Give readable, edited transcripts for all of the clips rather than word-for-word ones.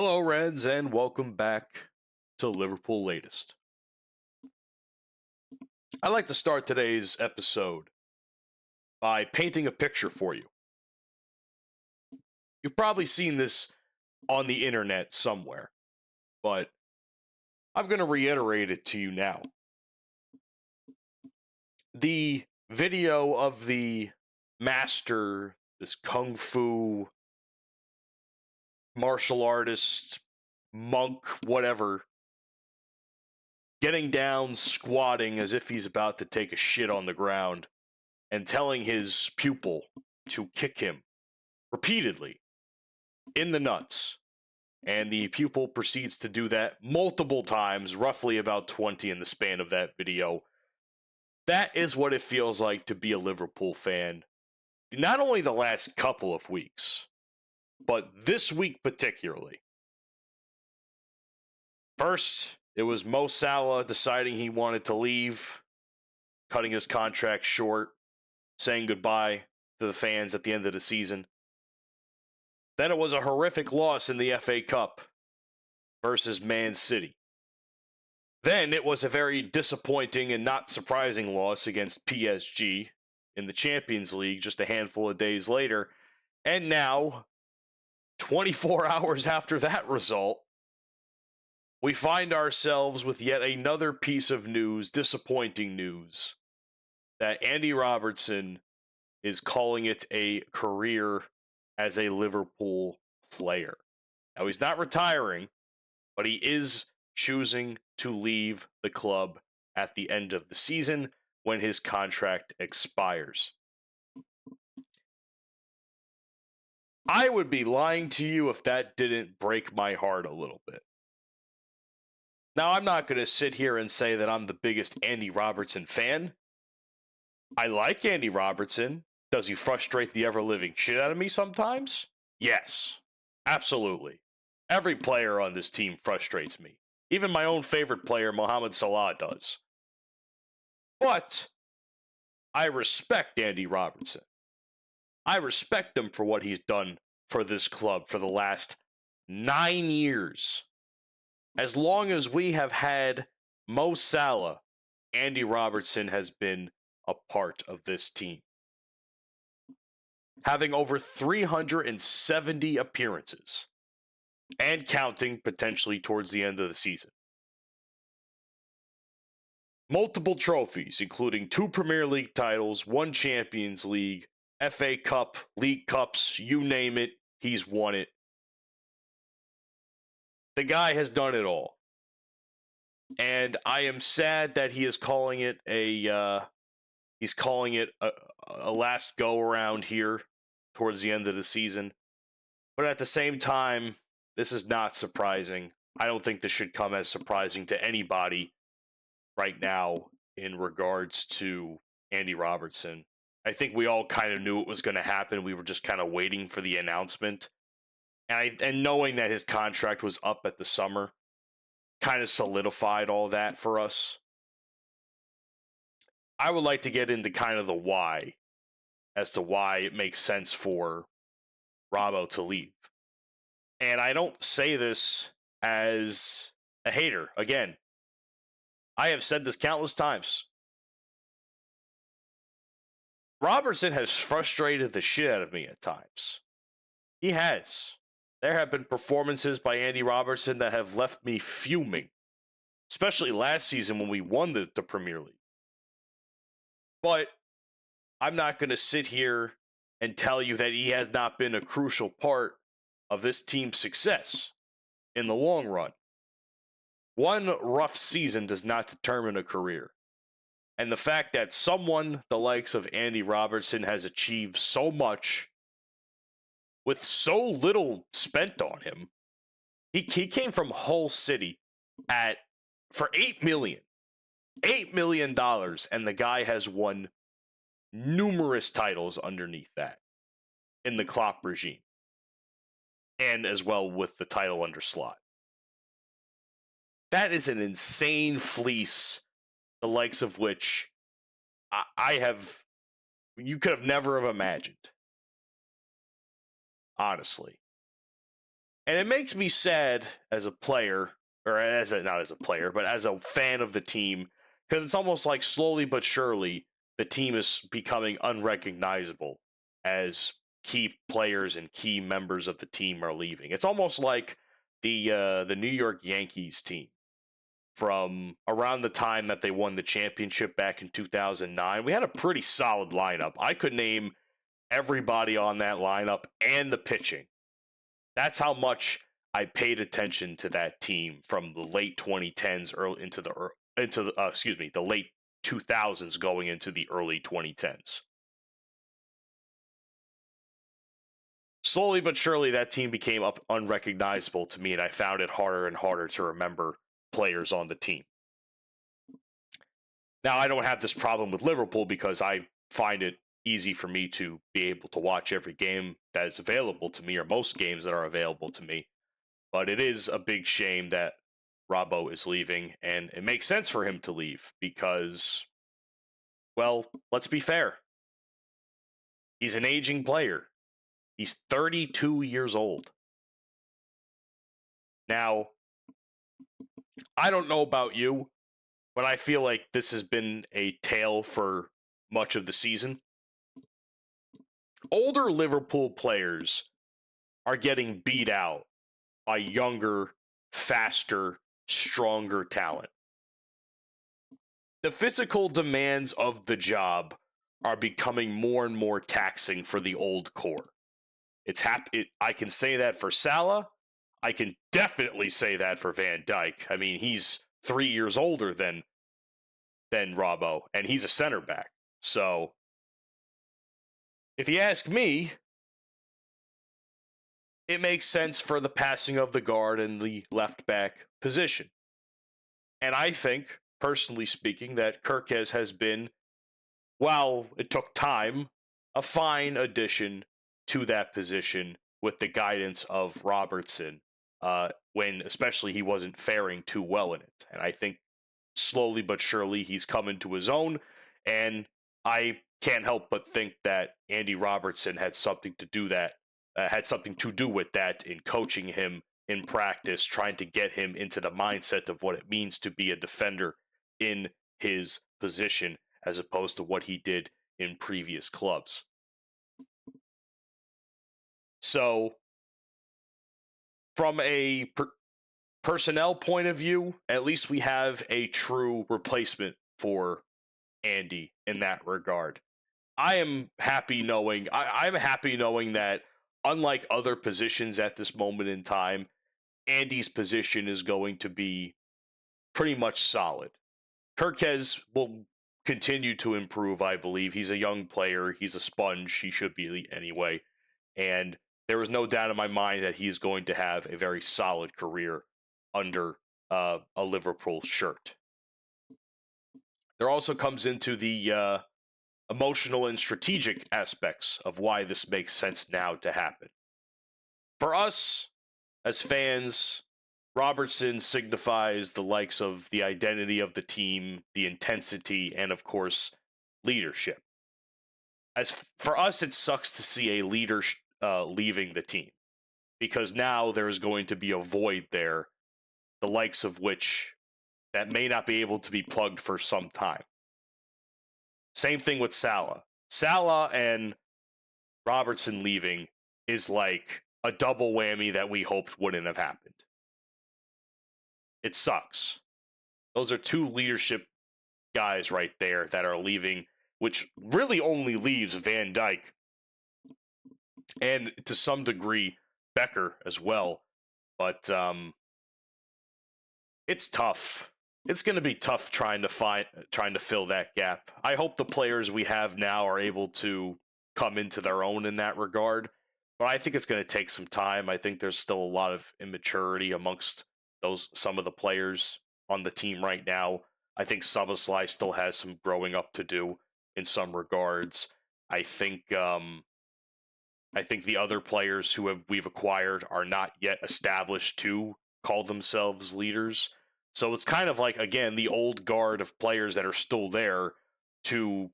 Hello, Reds, and welcome back to Liverpool Latest. I'd like to start today's episode by painting a picture for you. You've probably seen this on the internet somewhere, but I'm going to reiterate it to you now. The video of the master, this kung fu martial artist, monk, whatever, getting down, squatting as if he's about to take a shit on the ground, and telling his pupil to kick him repeatedly in the nuts. And the pupil proceeds to do that multiple times, roughly about 20 in the span of that video. That is what it feels like to be a Liverpool fan. Not only the last couple of weeks, but this week particularly. First, it was Mo Salah deciding he wanted to leave, cutting his contract short, saying goodbye to the fans at the end of the season. Then it was a horrific loss in the FA Cup versus Man City. Then it was a very disappointing and not surprising loss against PSG in the Champions League just a handful of days later. And now, 24 hours after that result, we find ourselves with yet another piece of news, disappointing news, that Andy Robertson is calling it a career as a Liverpool player. Now, he's not retiring, but he is choosing to leave the club at the end of the season when his contract expires. I would be lying to you if that didn't break my heart a little bit. Now, I'm not going to sit here and say that I'm the biggest Andy Robertson fan. I like Andy Robertson. Does he frustrate the ever-living shit out of me sometimes? Yes, absolutely. Every player on this team frustrates me. Even my own favorite player, Mohamed Salah, does. But I respect Andy Robertson. I respect him for what he's done for this club for the last 9 years. As long as we have had Mo Salah, Andy Robertson has been a part of this team. Having over 370 appearances, and counting potentially towards the end of the season. Multiple trophies, including 2 Premier League titles, 1 Champions League, FA Cup, League Cups, you name it, he's won it. The guy has done it all. And I am sad that he is calling it a last go around here towards the end of the season. But at the same time, this is not surprising. I don't think this should come as surprising to anybody right now in regards to Andy Robertson. I think we all kind of knew it was going to happen. We were just kind of waiting for the announcement. And knowing that his contract was up at the summer kind of solidified all that for us. I would like to get into kind of the why, as to why it makes sense for Robbo to leave. And I don't say this as a hater. Again, I have said this countless times. Robertson has frustrated the shit out of me at times. He has. There have been performances by Andy Robertson that have left me fuming, especially last season when we won the Premier League. But I'm not going to sit here and tell you that he has not been a crucial part of this team's success in the long run. One rough season does not determine a career. And the fact that someone the likes of Andy Robertson has achieved so much with so little spent on him. He came from Hull City for $8 million. $8 million, and the guy has won numerous titles underneath that in the Klopp regime. And as well with the title under Slot. That is an insane fleece, the likes of which you could have never have imagined. Honestly. And it makes me sad as a player, or not as a player, but as a fan of the team, because it's almost like slowly but surely the team is becoming unrecognizable as key players and key members of the team are leaving. It's almost like the New York Yankees team from around the time that they won the championship back in 2009. We had a pretty solid lineup. I could name everybody on that lineup and the pitching. That's how much I paid attention to that team from the late 2010s early into the late 2000s going into the early 2010s. Slowly but surely, that team became unrecognizable to me, and I found it harder and harder to remember players on the team. Now, I don't have this problem with Liverpool because I find it easy for me to be able to watch every game that is available to me, or most games that are available to me. But it is a big shame that Robbo is leaving, and it makes sense for him to leave because, well, let's be fair. He's an aging player. He's 32 years old. Now, I don't know about you, but I feel like this has been a tale for much of the season. Older Liverpool players are getting beat out by younger, faster, stronger talent. The physical demands of the job are becoming more and more taxing for the old core. I can say that for Salah. I can definitely say that for Van Dijk. I mean, he's 3 years older than Robbo, and he's a center back. So, if you ask me, it makes sense for the passing of the guard and the left back position. And I think, personally speaking, that Kirkes has been, while it took time, a fine addition to that position with the guidance of Robertson, when especially he wasn't faring too well in it. And I think slowly but surely he's come into his own, and I can't help but think that Andy Robertson had something to do with that in coaching him in practice, trying to get him into the mindset of what it means to be a defender in his position as opposed to what he did in previous clubs. So, from a personnel point of view, at least we have a true replacement for Andy in that regard. I'm happy knowing that unlike other positions at this moment in time, Andy's position is going to be pretty much solid. Kirkes will continue to improve, I believe. He's a young player. He's a sponge. He should be anyway. And there is no doubt in my mind that he's going to have a very solid career under a Liverpool shirt. There also comes into the emotional and strategic aspects of why this makes sense now to happen. For us, as fans, Robertson signifies the likes of the identity of the team, the intensity, and of course, leadership. As for us, it sucks to see a leader leaving the team, because now there's going to be a void there, the likes of which that may not be able to be plugged for some time. Same thing with Salah. Salah and Robertson leaving is like a double whammy that we hoped wouldn't have happened. It sucks. Those are two leadership guys right there that are leaving, which really only leaves Van Dijk and to some degree Becker as well. But it's tough. It's going to be tough trying to fill that gap. I hope the players we have now are able to come into their own in that regard, but I think it's going to take some time. I think there's still a lot of immaturity amongst some of the players on the team right now. I think Szoboszlai still has some growing up to do in some regards. I think the other players we've acquired are not yet established to call themselves leaders. So it's kind of like, again, the old guard of players that are still there to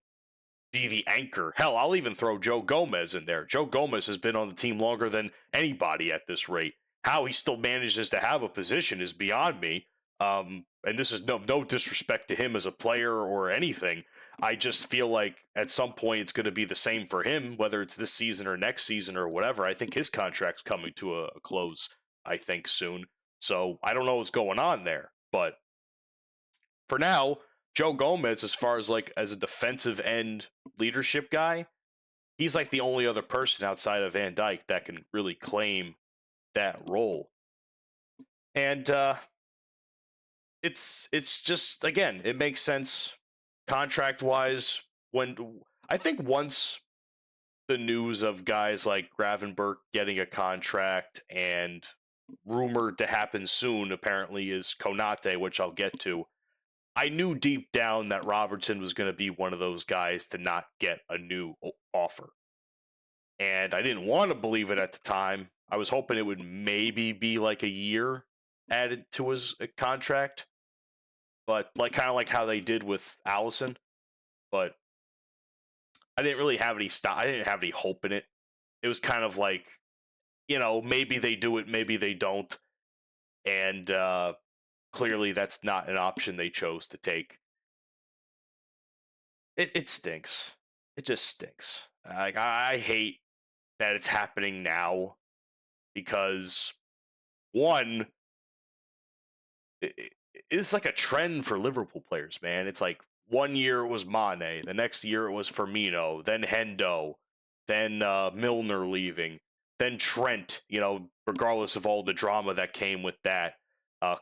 be the anchor. Hell, I'll even throw Joe Gomez in there. Joe Gomez has been on the team longer than anybody at this rate. how he still manages to have a position is beyond me. And this is no disrespect to him as a player or anything. I just feel like at some point it's going to be the same for him, whether it's this season or next season or whatever. I think his contract's coming to a close, I think, soon. So I don't know what's going on there. But for now, Joe Gomez, as far as like as a defensive end leadership guy, he's like the only other person outside of Van Dijk that can really claim that role. And it's just, again, it makes sense contract wise. When I think once the news of guys like Gravenberch getting a contract and rumored to happen soon apparently is Konate, which I'll get to, I knew deep down that Robertson was going to be one of those guys to not get a new offer. And I didn't want to believe it at the time. I was hoping it would maybe be like a year added to his contract, but like kind of like how they did with Allison. But I didn't really have any I didn't have any hope in it. It was kind of like, maybe they do it, maybe they don't. And clearly that's not an option they chose to take. It stinks. It just stinks. Like, I hate that it's happening now because, one, it's like a trend for Liverpool players, man. It's like 1 year it was Mane, the next year it was Firmino, then Hendo, then Milner leaving, then Trent, regardless of all the drama that came with that.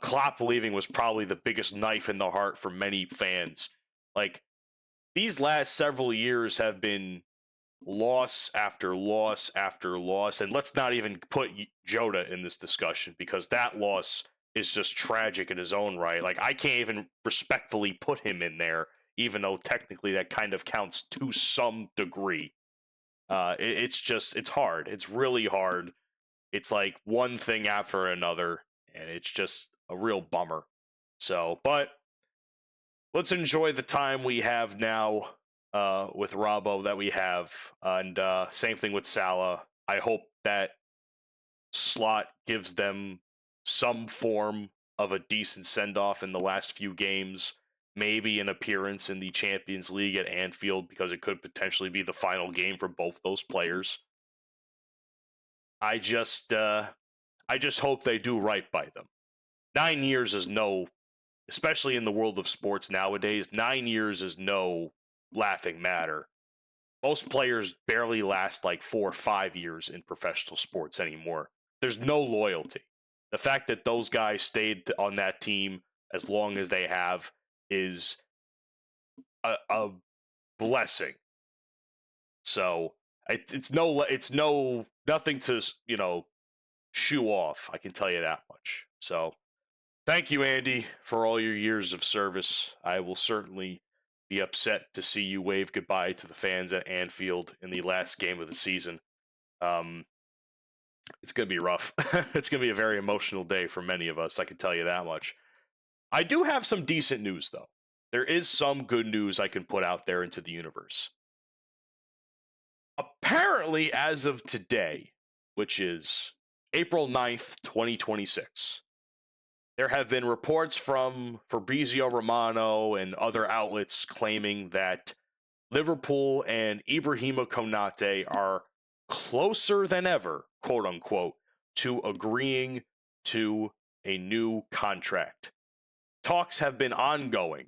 Klopp leaving was probably the biggest knife in the heart for many fans. Like, these last several years have been loss after loss after loss. And let's not even put Jota in this discussion because that loss is just tragic in his own right. Like, I can't even respectfully put him in there, even though technically that kind of counts to some degree. It's hard. It's really hard. It's like one thing after another, and it's just a real bummer. So, but let's enjoy the time we have now with Robbo that we have. And same thing with Salah. I hope that Slot gives them some form of a decent send-off in the last few games. Maybe an appearance in the Champions League at Anfield because it could potentially be the final game for both those players. I just hope they do right by them. 9 years is no, especially in the world of sports nowadays, 9 years is no laughing matter. Most players barely last like 4 or 5 years in professional sports anymore. There's no loyalty. The fact that those guys stayed on that team as long as they have is a blessing. So it's nothing to shoo off. I can tell you that much. So thank you, Andy, for all your years of service. I will certainly be upset to see you wave goodbye to the fans at Anfield in the last game of the season. It's going to be rough. It's going to be a very emotional day for many of us. I can tell you that much. I do have some decent news, though. There is some good news I can put out there into the universe. Apparently, as of today, which is April 9th, 2026, there have been reports from Fabrizio Romano and other outlets claiming that Liverpool and Ibrahima Konate are closer than ever, quote unquote, to agreeing to a new contract. Talks have been ongoing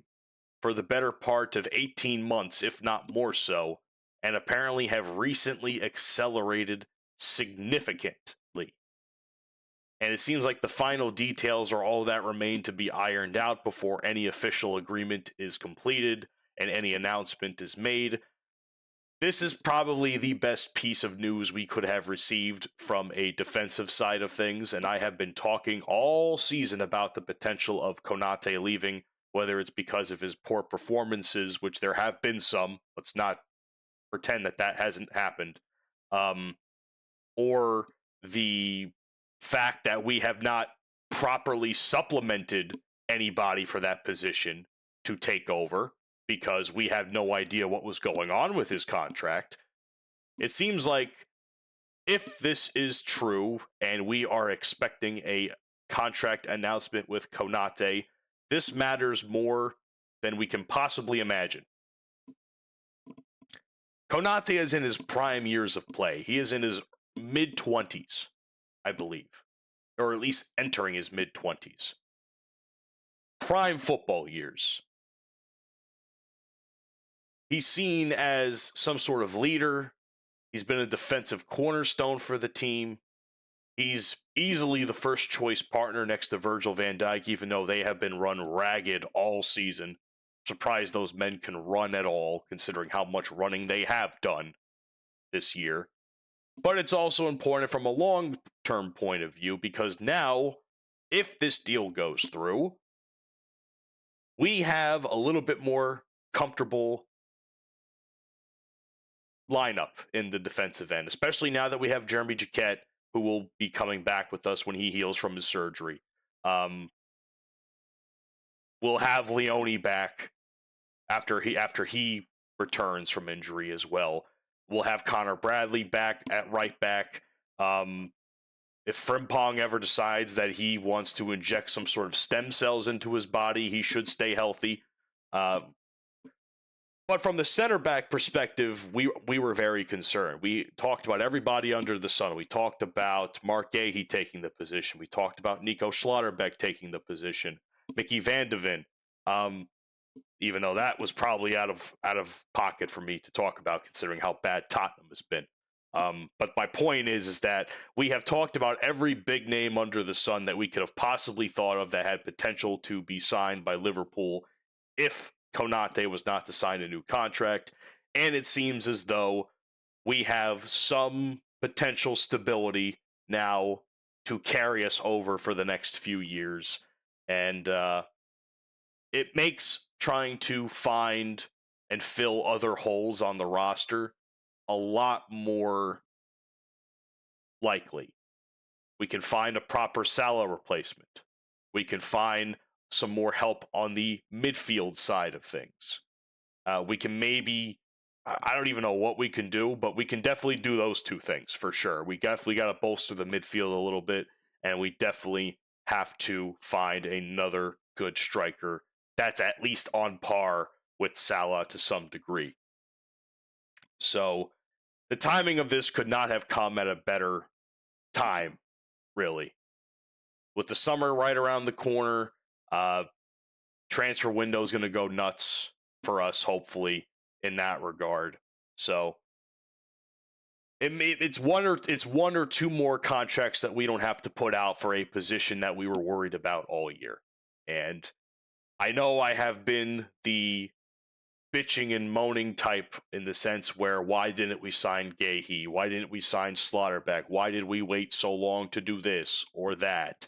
for the better part of 18 months, if not more so, and apparently have recently accelerated significantly. And it seems like the final details are all that remain to be ironed out before any official agreement is completed and any announcement is made. This is probably the best piece of news we could have received from a defensive side of things, and I have been talking all season about the potential of Konate leaving, whether it's because of his poor performances, which there have been some, let's not pretend that hasn't happened, or the fact that we have not properly supplemented anybody for that position to take over because we had no idea what was going on with his contract. It seems like if this is true and we are expecting a contract announcement with Konate, this matters more than we can possibly imagine. Konate is in his prime years of play. He is in his mid-20s, I believe, or at least entering his mid-20s. Prime football years. He's seen as some sort of leader. He's been a defensive cornerstone for the team. He's easily the first choice partner next to Virgil van Dijk, even though they have been run ragged all season. Surprised those men can run at all, considering how much running they have done this year. But it's also important from a long-term point of view, because now, if this deal goes through, we have a little bit more comfortable lineup in the defensive end, especially now that we have Jeremy Jacquet, who will be coming back with us when he heals from his surgery. We'll have Leone back after he returns from injury as well. We'll have Connor Bradley back at right back. If Frimpong ever decides that he wants to inject some sort of stem cells into his body, he should stay healthy. But from the center back perspective, we were very concerned. We talked about everybody under the sun. We talked about Mark Gahey taking the position. We talked about Nico Schlotterbeck taking the position. Mickey Van de Ven, even though that was probably out of pocket for me to talk about, considering how bad Tottenham has been. But my point is that we have talked about every big name under the sun that we could have possibly thought of that had potential to be signed by Liverpool if Konate was not to sign a new contract. And it seems as though we have some potential stability now to carry us over for the next few years. And it makes trying to find and fill other holes on the roster a lot more likely. We can find a proper Salah replacement. We can find some more help on the midfield side of things. We can maybe, I don't even know what we can do, but we can definitely do those two things for sure. We definitely got to bolster the midfield a little bit, and we definitely have to find another good striker that's at least on par with Salah to some degree. So the timing of this could not have come at a better time, really. With the summer right around the corner, transfer window is going to go nuts for us, hopefully, in that regard. So it's one or two more contracts that we don't have to put out for a position that we were worried about all year. And I know I have been the bitching and moaning type in the sense where, why didn't we sign Gahey? Why didn't we sign Slaughterback? Why did we wait so long to do this or that?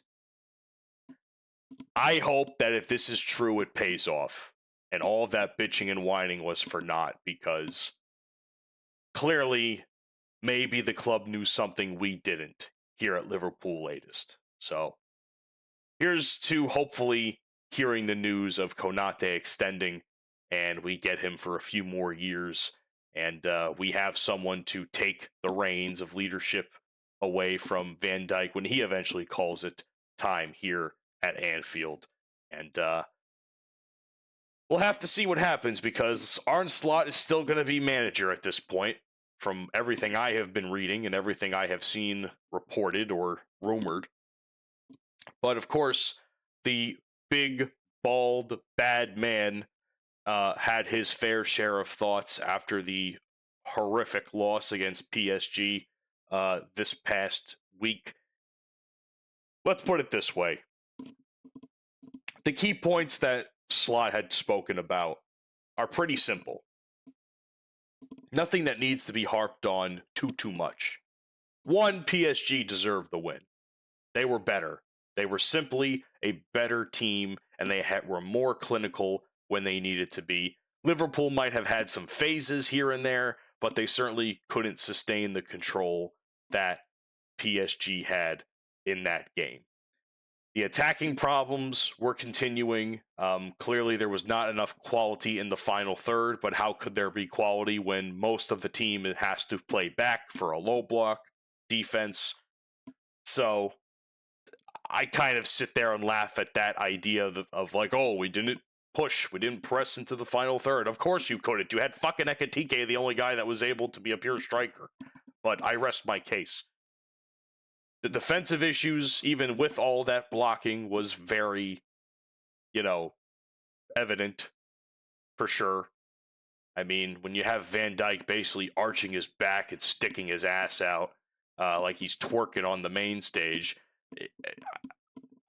I hope that if this is true, it pays off. And all of that bitching and whining was for naught, because clearly maybe the club knew something we didn't here at Liverpool Latest. So here's to hopefully hearing the news of Konate extending, and we get him for a few more years, and we have someone to take the reins of leadership away from Van Dijk when he eventually calls it time here at Anfield. And we'll have to see what happens, because Arne Slot is still going to be manager at this point, from everything I have been reading and everything I have seen reported or rumored. But of course, the big, bald, bad man had his fair share of thoughts after the horrific loss against PSG this past week. Let's put it this way. The key points that Slot had spoken about are pretty simple. Nothing that needs to be harped on too much. One, PSG deserved the win. They were better. They were simply a better team, and they were more clinical when they needed to be. Liverpool might have had some phases here and there, but they certainly couldn't sustain the control that PSG had in that game. The attacking problems were continuing. Clearly, there was not enough quality in the final third, but how could there be quality when most of the team has to play back for a low block? defense. So I kind of sit there and laugh at that idea of like, oh, we didn't push, we didn't press into the final third. Of course you couldn't. You had fucking Ekatike, the only guy that was able to be a pure striker. But I rest my case. The defensive issues, even with all that blocking, was very, evident for sure. I mean, when you have Van Dijk basically arching his back and sticking his ass out like he's twerking on the main stage,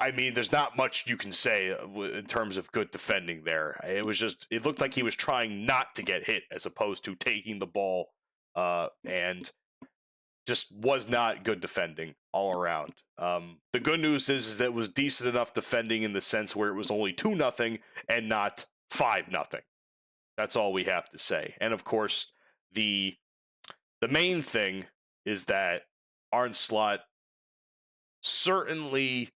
I mean, there's not much you can say in terms of good defending there. It looked like he was trying not to get hit as opposed to taking the ball, and just was not good defending all around. The good news is that it was decent enough defending in the sense where it was only 2-0 and not 5-0. That's all we have to say. And of course, the main thing is that Arne Slot certainly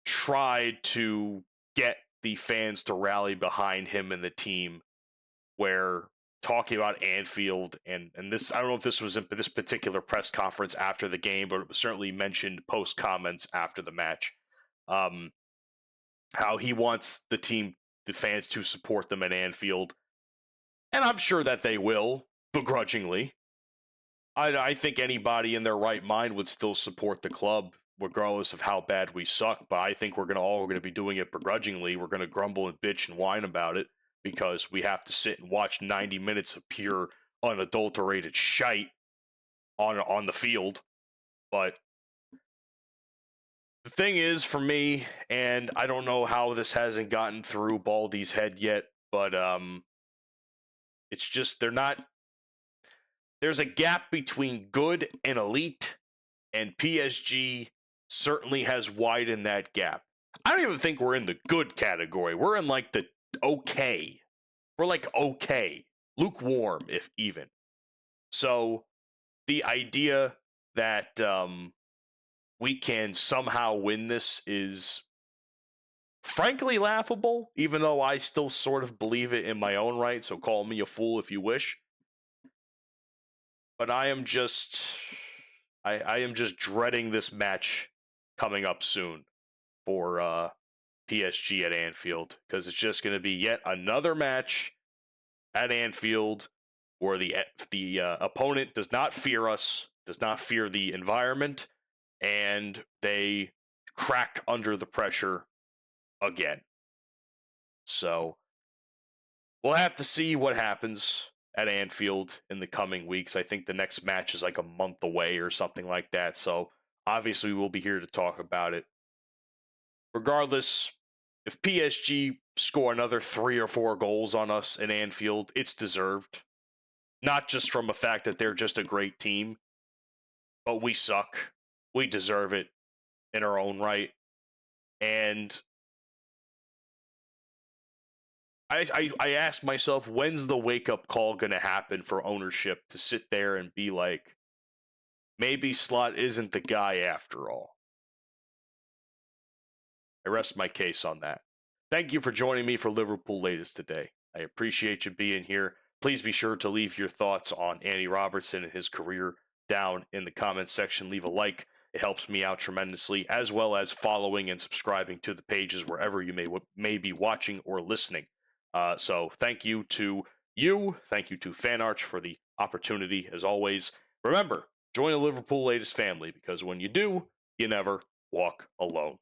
tried to get the fans to rally behind him and the team, where talking about Anfield and this, I don't know if this was in this particular press conference after the game, but it was certainly mentioned post comments after the match, how he wants the fans to support them at Anfield. And I'm sure that they will, begrudgingly. I think anybody in their right mind would still support the club, regardless of how bad we suck. But I think we're going to be doing it begrudgingly. We're going to grumble and bitch and whine about it because we have to sit and watch 90 minutes of pure, unadulterated shite on the field. But the thing is, for me, and I don't know how this hasn't gotten through Baldy's head yet, but it's just there's a gap between good and elite, and PSG certainly has widened that gap. I don't even think we're in the good category. We're in like the okay. We're like okay. Lukewarm, if even. So the idea that we can somehow win this is frankly laughable, even though I still sort of believe it in my own right, so call me a fool if you wish. But I am just dreading this match coming up soon for PSG at Anfield, because it's just going to be yet another match at Anfield where the opponent does not fear us, does not fear the environment, and they crack under the pressure again. So we'll have to see what happens at Anfield in the coming weeks. I think the next match is like a month away or something like that. So obviously we'll be here to talk about it. Regardless, if PSG score another 3 or 4 goals on us in Anfield, it's deserved. Not just from the fact that they're just a great team, but we suck. We deserve it in our own right. And I ask myself, when's the wake-up call going to happen for ownership to sit there and be like, maybe Slot isn't the guy after all? I rest my case on that. Thank you for joining me for Liverpool Latest today. I appreciate you being here. Please be sure to leave your thoughts on Andy Robertson and his career down in the comments section. Leave a like. It helps me out tremendously, as well as following and subscribing to the pages wherever you may be watching or listening. So thank you to you. Thank you to FanArch for the opportunity, as always. Remember, join the Liverpool Latest family, because when you do, you never walk alone.